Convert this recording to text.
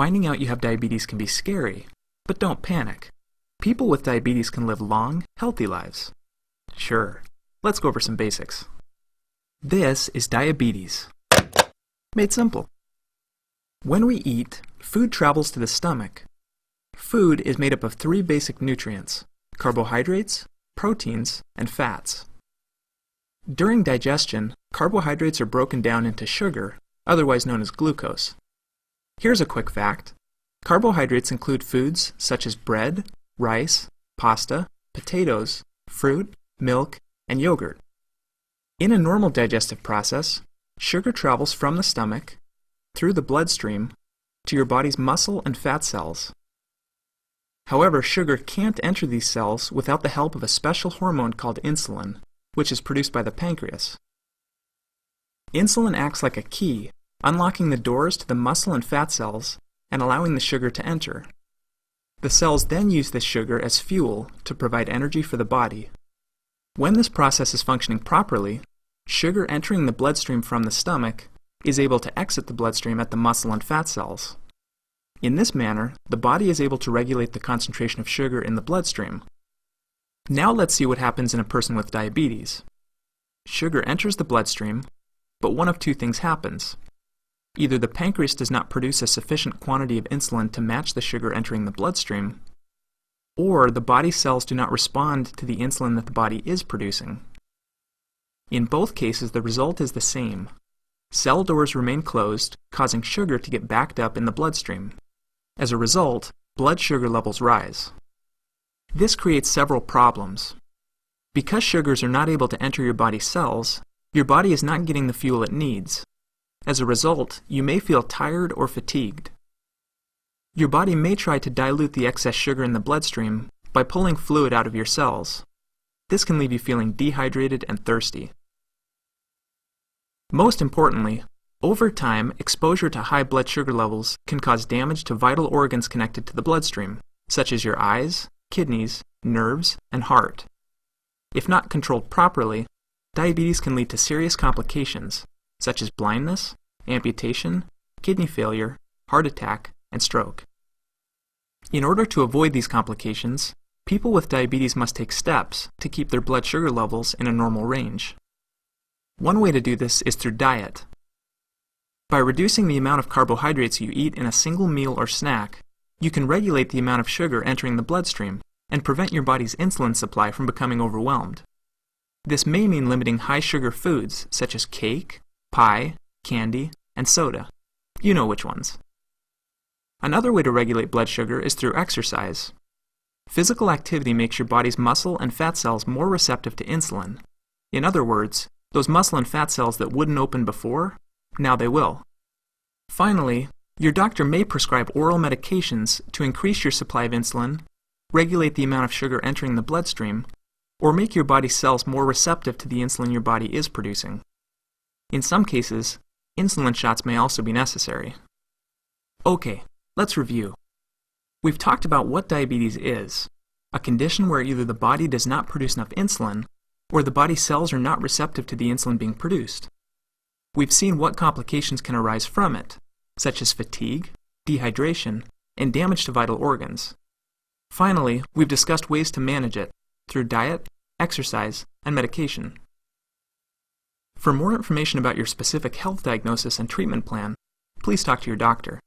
Finding out you have diabetes can be scary, but don't panic. People with diabetes can live long, healthy lives. Sure, let's go over some basics. This is diabetes. Made simple. When we eat, food travels to the stomach. Food is made up of 3 basic nutrients: carbohydrates, proteins, and fats. During digestion, carbohydrates are broken down into sugar, otherwise known as glucose. Here's a quick fact. Carbohydrates include foods such as bread, rice, pasta, potatoes, fruit, milk, and yogurt. In a normal digestive process, sugar travels from the stomach, through the bloodstream, to your body's muscle and fat cells. However, sugar can't enter these cells without the help of a special hormone called insulin, which is produced by the pancreas. Insulin acts like a key, unlocking the doors to the muscle and fat cells and allowing the sugar to enter. The cells then use this sugar as fuel to provide energy for the body. When this process is functioning properly, sugar entering the bloodstream from the stomach is able to exit the bloodstream at the muscle and fat cells. In this manner, the body is able to regulate the concentration of sugar in the bloodstream. Now let's see what happens in a person with diabetes. Sugar enters the bloodstream, but one of 2 things happens. Either the pancreas does not produce a sufficient quantity of insulin to match the sugar entering the bloodstream, or the body cells do not respond to the insulin that the body is producing. In both cases, the result is the same. Cell doors remain closed, causing sugar to get backed up in the bloodstream. As a result, blood sugar levels rise. This creates several problems. Because sugars are not able to enter your body's cells, your body is not getting the fuel it needs. As a result, you may feel tired or fatigued. Your body may try to dilute the excess sugar in the bloodstream by pulling fluid out of your cells. This can leave you feeling dehydrated and thirsty. Most importantly, over time, exposure to high blood sugar levels can cause damage to vital organs connected to the bloodstream, such as your eyes, kidneys, nerves, and heart. If not controlled properly, diabetes can lead to serious complications, such as blindness, amputation, kidney failure, heart attack, and stroke. In order to avoid these complications, people with diabetes must take steps to keep their blood sugar levels in a normal range. One way to do this is through diet. By reducing the amount of carbohydrates you eat in a single meal or snack, you can regulate the amount of sugar entering the bloodstream and prevent your body's insulin supply from becoming overwhelmed. This may mean limiting high-sugar foods such as cake, pie, candy, and soda. You know which ones. Another way to regulate blood sugar is through exercise. Physical activity makes your body's muscle and fat cells more receptive to insulin. In other words, those muscle and fat cells that wouldn't open before, now they will. Finally, your doctor may prescribe oral medications to increase your supply of insulin, regulate the amount of sugar entering the bloodstream, or make your body's cells more receptive to the insulin your body is producing. In some cases, insulin shots may also be necessary. Okay, let's review. We've talked about what diabetes is, a condition where either the body does not produce enough insulin, or the body cells are not receptive to the insulin being produced. We've seen what complications can arise from it, such as fatigue, dehydration, and damage to vital organs. Finally, we've discussed ways to manage it through diet, exercise, and medication. For more information about your specific health diagnosis and treatment plan, please talk to your doctor.